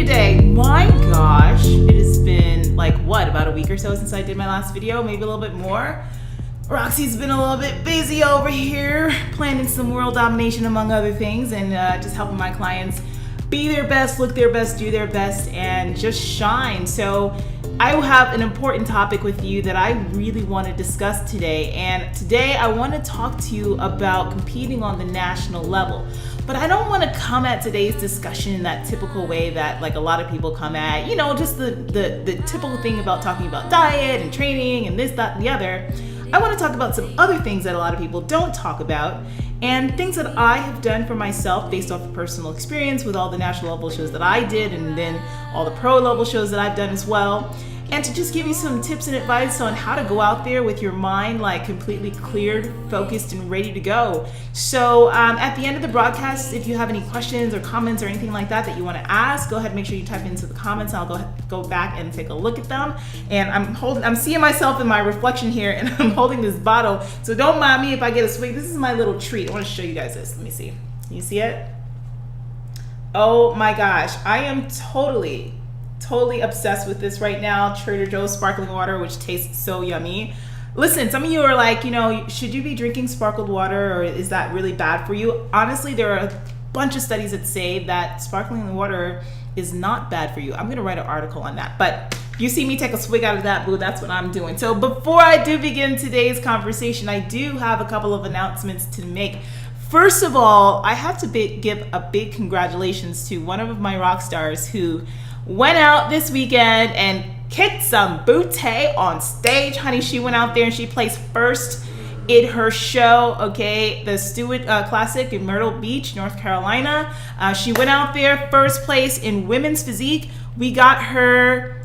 today? My gosh, it has been like about a week or so since I did my last video, maybe a little bit more. Roxy's been a little bit busy over here planning some world domination among other things, and just helping my clients be their best, look their best, do their best, and just shine. So I have an important topic with you that I really want to discuss today. And today I want to talk to you about competing on the national level. But I don't want to come at today's discussion in that typical way that like a lot of people come at, you know, just the typical thing about talking about diet and training and this, that, and the other. I want to talk about some other things that a lot of people don't talk about, and things that I have done for myself based off of personal experience with all the national level shows that I did, and then all the pro level shows that I've done as well. And to just give you some tips and advice on how to go out there with your mind like completely cleared, focused, and ready to go. So at the end of the broadcast, if you have any questions or comments or anything like that you want to ask, go ahead and make sure you type into the comments. I'll go back and take a look at them. And I'm seeing myself in my reflection here, and I'm holding this bottle. So don't mind me if I get a swig. This is my little treat. I want to show you guys this. Let me see. Can you see it? Oh my gosh, I am totally obsessed with this right now. Trader Joe's sparkling water, which tastes so yummy. Listen, some of you are like, you know, should you be drinking sparkled water, or is that really bad for you? Honestly, there are a bunch of studies that say that sparkling water is not bad for you. I'm gonna write an article on that, but you see me take a swig out of that, boo, that's what I'm doing. So before I do begin today's conversation, I do have a couple of announcements to make. First of all, I have to give a big congratulations to one of my rock stars who went out this weekend and kicked some booty on stage, honey. She went out there and she placed first in her show, okay, the Stewart Classic in Myrtle Beach, North Carolina. She went out there first place in women's physique. We got her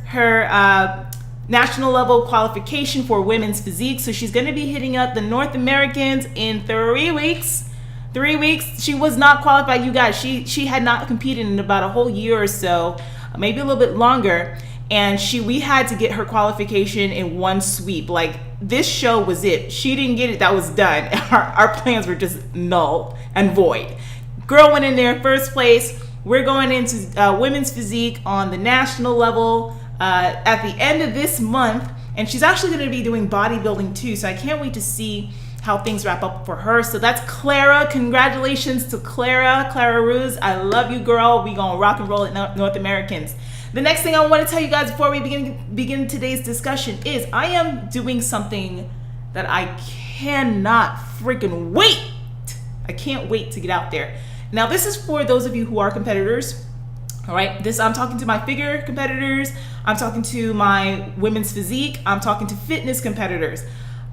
national level qualification for women's physique, so she's going to be hitting up the North Americans in 3 weeks. 3 weeks. She was not qualified, you guys. She had not competed in about a whole year or so, maybe a little bit longer, and we had to get her qualification in one sweep. Like, this show was it. She didn't get it, that was done. Our plans were just null and void. Girl went in there first place. We're going into women's physique on the national level at the end of this month, and she's actually going to be doing bodybuilding too, so I can't wait to see how things wrap up for her. So that's Clara. Congratulations to Clara Ruse. I love you, girl. We gonna rock and roll at North Americans. The next thing I want to tell you guys before we begin today's discussion is I am doing something that I cannot freaking wait. I can't wait to get out there. Now, this is for those of you who are competitors. All right, I'm talking to my figure competitors. I'm talking to my women's physique. I'm talking to fitness competitors.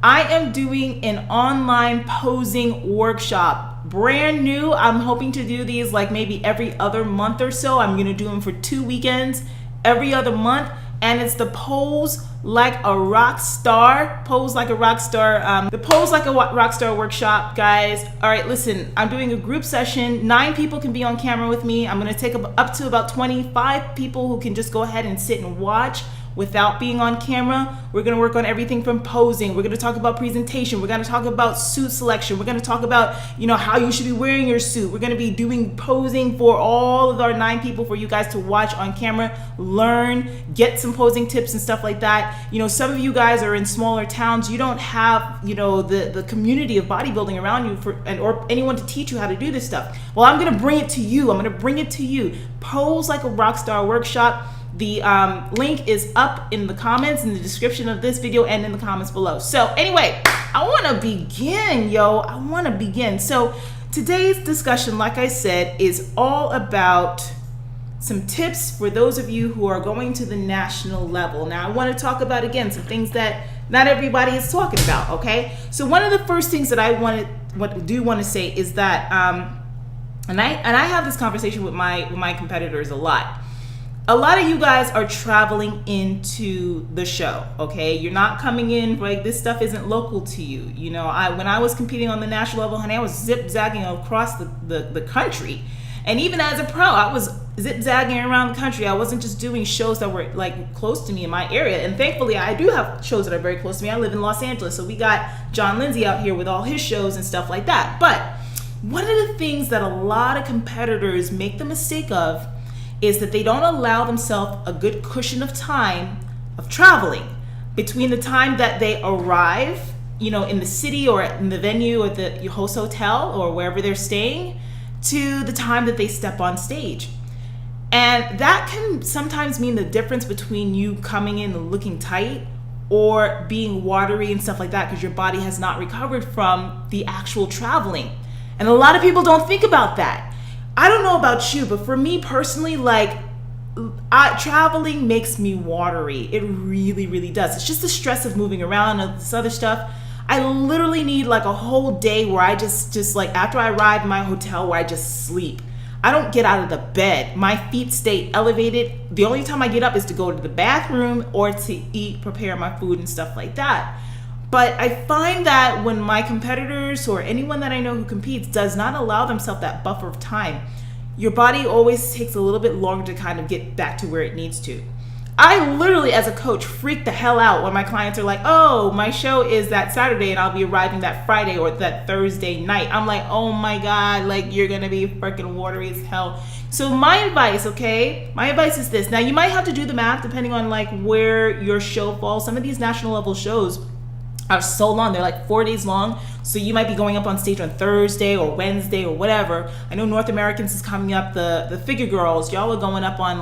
I am doing an online posing workshop, brand new. I'm hoping to do these like maybe every other month or so. I'm gonna do them for 2 weekends, every other month, and it's the Pose Like a Rock Star. Pose Like a Rock Star. The Pose Like a Rock Star workshop, guys. All right, listen, I'm doing a group session. 9 people can be on camera with me. I'm gonna take up to about 25 people who can just go ahead and sit and watch without being on camera. We're gonna work on everything from posing. We're gonna talk about presentation. We're gonna talk about suit selection. We're gonna talk about, you know, how you should be wearing your suit. We're gonna be doing posing for all of our 9 people for you guys to watch on camera, learn, get some posing tips and stuff like that. You know, some of you guys are in smaller towns. You don't have, you know, the community of bodybuilding around you or anyone to teach you how to do this stuff. Well, I'm gonna bring it to you. I'm gonna bring it to you. Pose Like a Rock Star workshop. The link is up in the comments, in the description of this video, and in the comments below. So anyway, I want to begin, yo. I want to begin. So today's discussion, like I said, is all about some tips for those of you who are going to the national level. Now, I want to talk about, again, some things that not everybody is talking about, okay? So one of the first things that I want to say is that, and I have this conversation with my competitors a lot. A lot of you guys are traveling into the show, okay? You're not coming in, like, this stuff isn't local to you. You know, when I was competing on the national level, honey, I was zip-zagging across the country. And even as a pro, I was zip-zagging around the country. I wasn't just doing shows that were, like, close to me in my area. And thankfully, I do have shows that are very close to me. I live in Los Angeles, so we got John Lindsay out here with all his shows and stuff like that. But one of the things that a lot of competitors make the mistake of is that they don't allow themselves a good cushion of time of traveling between the time that they arrive, in the city or in the venue at the host hotel or wherever they're staying, to the time that they step on stage. And that can sometimes mean the difference between you coming in and looking tight or being watery and stuff like that, because your body has not recovered from the actual traveling. And a lot of people don't think about that. I don't know about you, but for me personally, traveling makes me watery. It really, really does. It's just the stress of moving around and this other stuff. I literally need a whole day where I just after I arrive in my hotel, where I just sleep. I don't get out of the bed. My feet stay elevated. The only time I get up is to go to the bathroom or to eat, prepare my food and stuff like that. But I find that when my competitors or anyone that I know who competes does not allow themselves that buffer of time, your body always takes a little bit longer to kind of get back to where it needs to. I literally, as a coach, freak the hell out when my clients are like, oh, my show is that Saturday and I'll be arriving that Friday or that Thursday night. I'm like, oh my God, you're going to be freaking watery as hell. So my advice is this. Now, you might have to do the math depending on where your show falls. Some of these national level shows are so long. They're 4 days long. So you might be going up on stage on Thursday or Wednesday or whatever. I know North Americans is coming up. The Figure Girls, y'all are going up on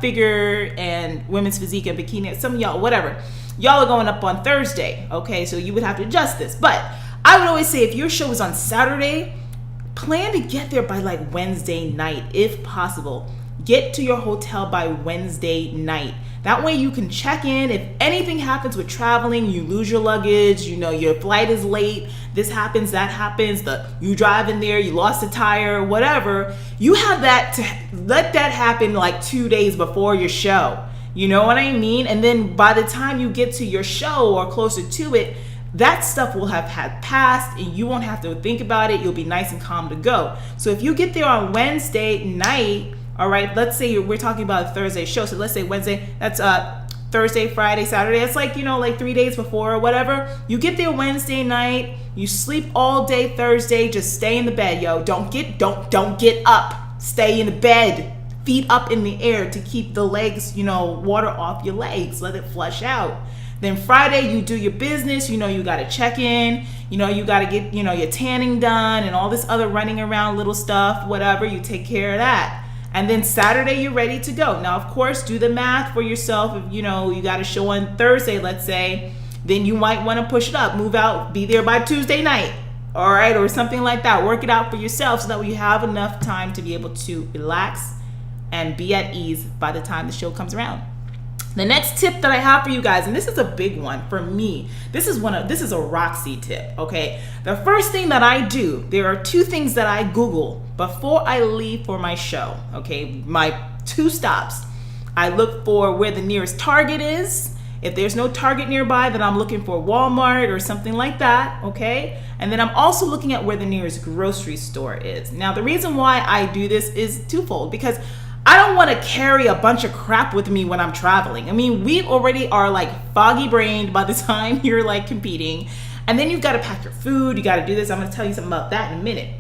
figure and women's physique and bikini. Some of y'all, whatever. Y'all are going up on Thursday. Okay, so you would have to adjust this. But I would always say if your show is on Saturday, plan to get there by Wednesday night if possible. Get to your hotel by Wednesday night. That way you can check in. If anything happens with traveling, you lose your luggage, your flight is late, this happens, that happens, you drive in there, you lost a tire, whatever, you have that to let that happen 2 days before your show. You know what I mean? And then by the time you get to your show or closer to it, that stuff will have had passed and you won't have to think about it. You'll be nice and calm to go. So if you get there on Wednesday night, all right, let's say we're talking about a Thursday show. So let's say Wednesday, that's Thursday, Friday, Saturday. It's 3 days before or whatever. You get there Wednesday night, you sleep all day Thursday, just stay in the bed, yo. Don't get up. Stay in the bed. Feet up in the air to keep the legs, water off your legs. Let it flush out. Then Friday, you do your business. You got to check in. You got to get, your tanning done and all this other running around little stuff, whatever. You take care of that. And then Saturday, you're ready to go. Now, of course, do the math for yourself. If, you got a show on Thursday, let's say, then you might want to push it up, move out, be there by Tuesday night, all right, or something like that. Work it out for yourself so that you have enough time to be able to relax and be at ease by the time the show comes around. The next tip that I have for you guys, and this is a big one for me, this is a Roxy tip, okay? The first thing that I do, there are 2 things that I Google before I leave for my show, okay? My 2 stops. I look for where the nearest Target is. If there's no Target nearby, then I'm looking for Walmart or something like that, okay? And then I'm also looking at where the nearest grocery store is. Now, the reason why I do this is twofold, because I don't want to carry a bunch of crap with me when I'm traveling. I mean, we already are foggy brained by the time you're competing. And then you've got to pack your food. You got to do this. I'm going to tell you something about that in a minute.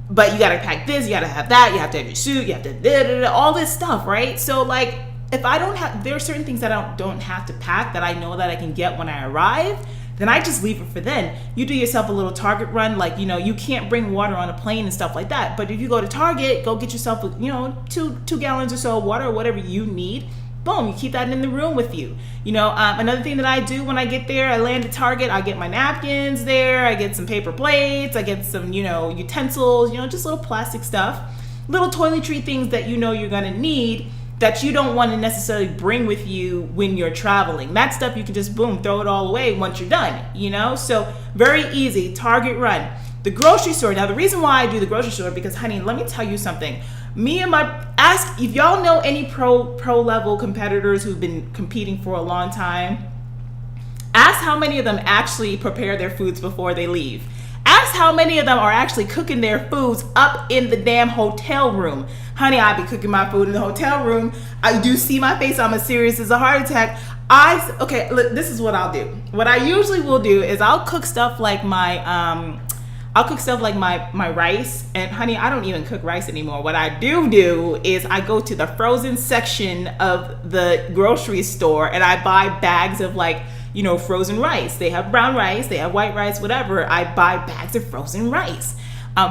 But you got to pack this. You got to have that. You have to have your suit. You have to all this stuff, right? So if I don't have, there are certain things that I don't have to pack that I know that I can get when I arrive. Then I just leave it for then. You do yourself a little Target run, you can't bring water on a plane and stuff like that. But if you go to Target, go get yourself, 2 gallons or so of water or whatever you need. Boom, you keep that in the room with you. Another thing that I do when I get there, I land at Target, I get my napkins there, I get some paper plates, I get some, utensils, just little plastic stuff, little toiletry things that you're gonna need, that you don't want to necessarily bring with you when you're traveling. That stuff you can just boom, throw it all away once you're done, So very easy, Target run. The grocery store, now the reason why I do the grocery store, because honey, let me tell you something. Ask if y'all know any pro level competitors who've been competing for a long time. Ask how many of them actually prepare their foods before they leave. Ask how many of them are actually cooking their foods up in the damn hotel room. Honey, I be cooking my food in the hotel room. I do see my face. I'm as serious as a heart attack. Okay, look, this is what I'll do. What I usually will do is I'll cook stuff like my I'll cook stuff like my rice. And honey, I don't even cook rice anymore. What I do is I go to the frozen section of the grocery store and I buy bags of like, frozen rice. They have brown rice, they have white rice, whatever. I buy bags of frozen rice.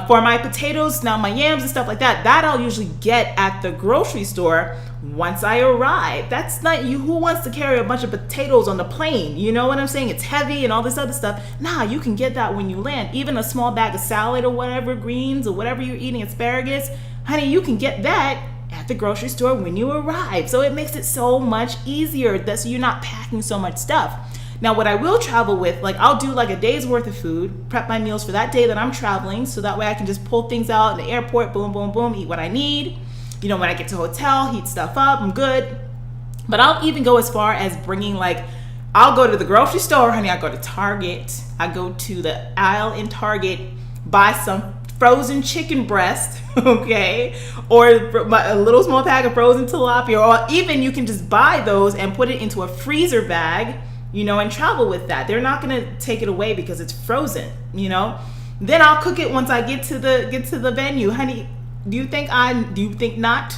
For my potatoes, now my yams and stuff like that I'll usually get at the grocery store once I arrive. That's not you. Who wants to carry a bunch of potatoes on the plane? You know what I'm saying? It's heavy and all this other stuff. Nah, you can get that when you land. Even a small bag of salad or whatever, greens or whatever you're eating, asparagus, honey, you can get that at the grocery store when you arrive. So it makes it so much easier. That's you're not packing so much stuff. Now, what I will travel with, like I'll do like a day's worth of food, prep my meals for that day that I'm traveling, so that way I can just pull things out in the airport, boom, boom, boom, eat what I need. When I get to the hotel, heat stuff up, I'm good. But I'll even go as far as bringing I'll go to the grocery store, honey, I go to Target. I go to the aisle in Target, buy some frozen chicken breast, okay? Or a little small pack of frozen tilapia, or even you can just buy those and put it into a freezer bag, and travel with that. They're not gonna take it away because it's frozen, Then I'll cook it once I get to the venue, honey. Do you think not?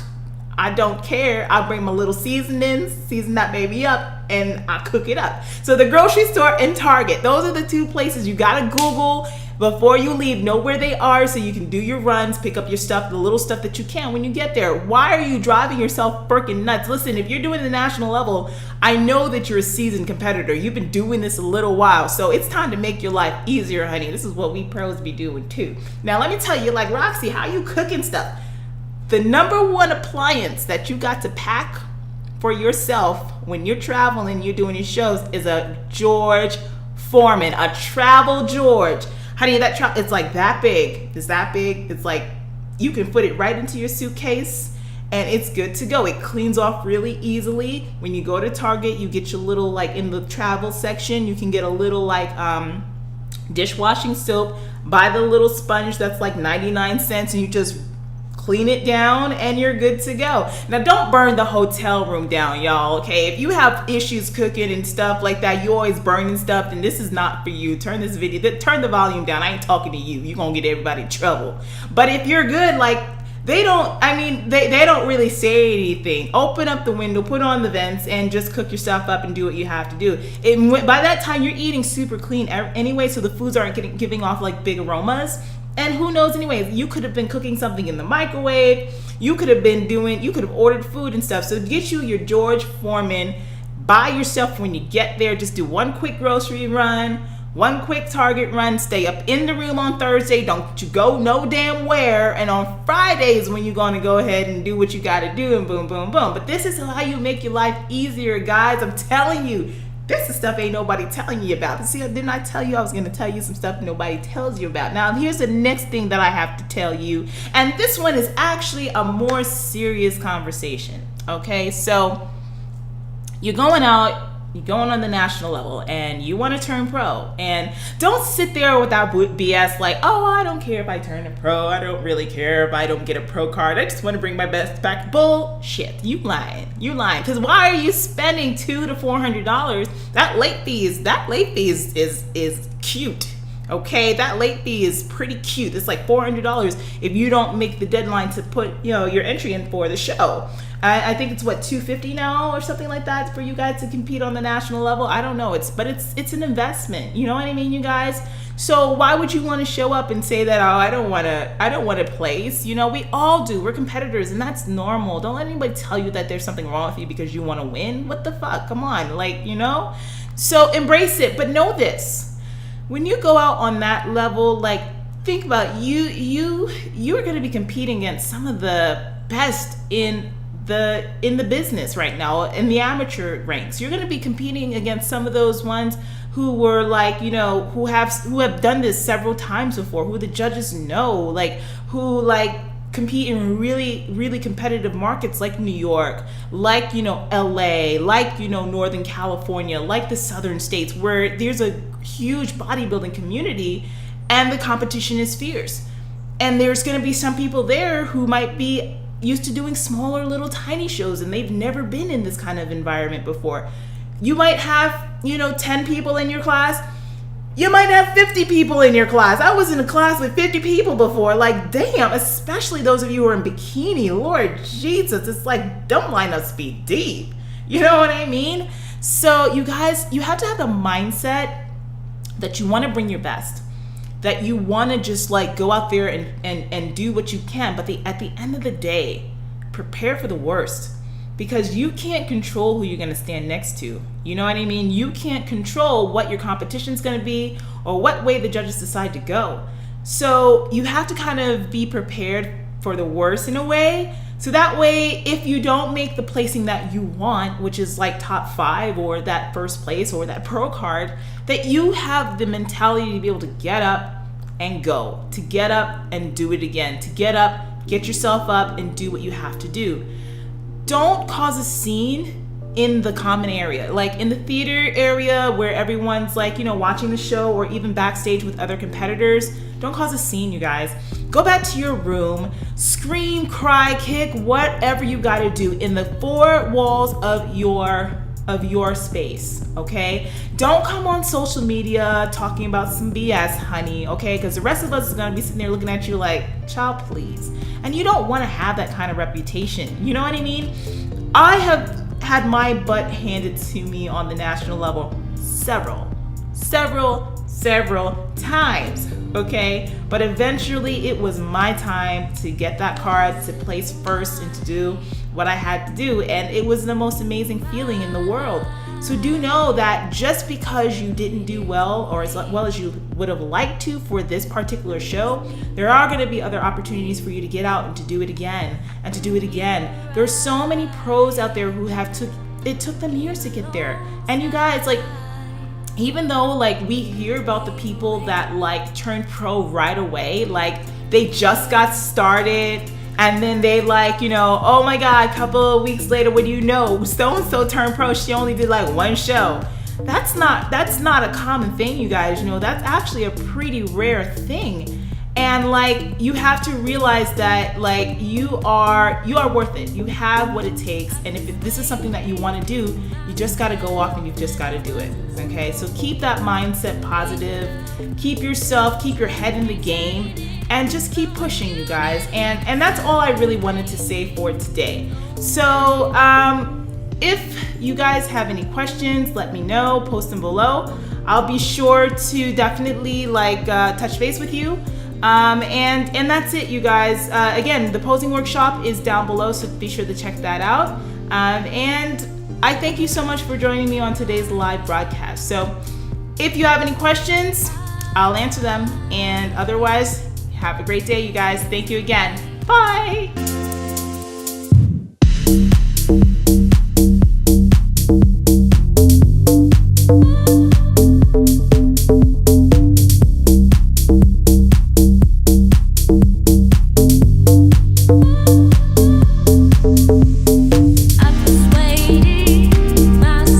I don't care. I bring my little seasonings, season that baby up, and I cook it up. So the grocery store and Target, those are the two places you gotta Google before you leave. Know where they are so you can do your runs, pick up your stuff, the little stuff that you can when you get there. Why are you driving yourself freaking nuts? Listen, if you're doing the national level, I know that you're a seasoned competitor. You've been doing this a little while, so it's time to make your life easier, honey. This is what we pros be doing too. Now let me tell you, like Roxy, how you cooking stuff? The number one appliance that you got to pack for yourself when you're traveling, you're doing your shows, is a George Foreman, a Travel George. Honey, it's like that big. It's that big. It's like you can put it right into your suitcase and it's good to go. It cleans off really easily. When you go to Target, you get your little, in the travel section, you can get a little dishwashing soap. Buy the little sponge that's like 99 cents and you just clean it down and you're good to go. Now don't burn the hotel room down, y'all, okay? If you have issues cooking and stuff like that, you always burning stuff, then this is not for you. Turn the volume down. I ain't talking to you. You're gonna get everybody in trouble. But if you're good, they don't really say anything. Open up the window, put on the vents, and just cook your stuff up and do what you have to do. By that time, you're eating super clean anyway, so the foods aren't giving off big aromas. And who knows, anyways, you could have been cooking something in the microwave. You could have ordered food and stuff. So get you your George Foreman by yourself when you get there. Just do one quick grocery run, one quick Target run, stay up in the room on Thursday. Don't you go no damn where. And on Fridays when you're going to go ahead and do what you got to do and boom, boom, boom. But this is how you make your life easier, guys. I'm telling you. This is stuff ain't nobody telling you about. See, didn't I tell you I was going to tell you some stuff nobody tells you about? Now, here's the next thing that I have to tell you. And this one is actually a more serious conversation. Okay, so you're going on the national level and you want to turn pro. And don't sit there with that BS oh, I don't care if I turn a pro. I don't really care if I don't get a pro card. I just want to bring my best back. Bullshit. You lying. Because why are you spending $200 to $400? That late fee is cute. Okay, that late fee is pretty cute. It's like $400 if you don't make the deadline to put your entry in for the show. I think it's $250 now or something like that for you guys to compete on the national level. I don't know. It's an investment. You know what I mean, you guys? So why would you want to show up and say that, oh, I don't want to place? We all do. We're competitors and that's normal. Don't let anybody tell you that there's something wrong with you because you want to win. What the fuck? Come on. So embrace it. But know this. When you go out on that level, think about you're going to be competing against some of the best in the business right now in the amateur ranks. You're going to be competing against some of those ones who were who have done this several times before, who the judges know, who compete in really, really competitive markets like New York, LA, Northern California, the southern states, where there's a huge bodybuilding community and the competition is fierce. And there's going to be some people there who might be used to doing smaller little tiny shows and they've never been in this kind of environment before. You might have 10 people in your class. you might have 50 people in your class. I was in a class with 50 people before. Like, damn, especially those of you who are in bikini. Lord Jesus, it's like, don't line up speed deep. You know what I mean? So you guys, you have to have the mindset that you want to bring your best, that you want to just like go out there and do what you can. But at the end of the day, prepare for the worst, because you can't control who you're going to stand next to. You know what I mean? You can't control what your competition's going to be or what way the judges decide to go. So you have to kind of be prepared for the worst in a way. So that way, if you don't make the placing that you want, which is like top 5 or that first place or that pro card, that you have the mentality to be able to get up and go, to get up and do it again, to get up, get yourself up and do what you have to do. Don't cause a scene in the common area, like in the theater area where everyone's like, you know, watching the show, or even backstage with other competitors. Don't cause a scene, you guys. Go back to your room, scream, cry, kick, whatever you gotta do in the 4 walls of your space, okay? Don't come on social media talking about some BS, honey, okay? Because the rest of us is gonna be sitting there looking at you like, child, please. And you don't wanna have that kind of reputation, you know what I mean? I have had my butt handed to me on the national level several times, okay? But eventually it was my time to get that card, to place first, and to do what I had to do, and it was the most amazing feeling in the world. So do know that just because you didn't do well, or as well as you would have liked to for this particular show, there are going to be other opportunities for you to get out and to do it again and to do it again. There's so many pros out there who it took them years to get there. And you guys, like, even though like we hear about the people that like turned pro right away, like they just got started, and then they like, you know, oh my God, a couple of weeks later, what do you know? So-and-so turned pro, she only did like 1 show. That's not a common thing, you guys. You know, that's actually a pretty rare thing. And like, you have to realize that like you are worth it. You have what it takes. And if this is something that you want to do, you just got to go off and you've just got to do it. Okay. So keep that mindset positive, keep your head in the game, and just keep pushing, you guys. And that's all I really wanted to say for today. So, if you guys have any questions, let me know, post them below. I'll be sure to definitely like touch base with you. And that's it, you guys. Again, the posing workshop is down below, so be sure to check that out. And I thank you so much for joining me on today's live broadcast. So if you have any questions, I'll answer them. And otherwise, have a great day, you guys. Thank you again. Bye.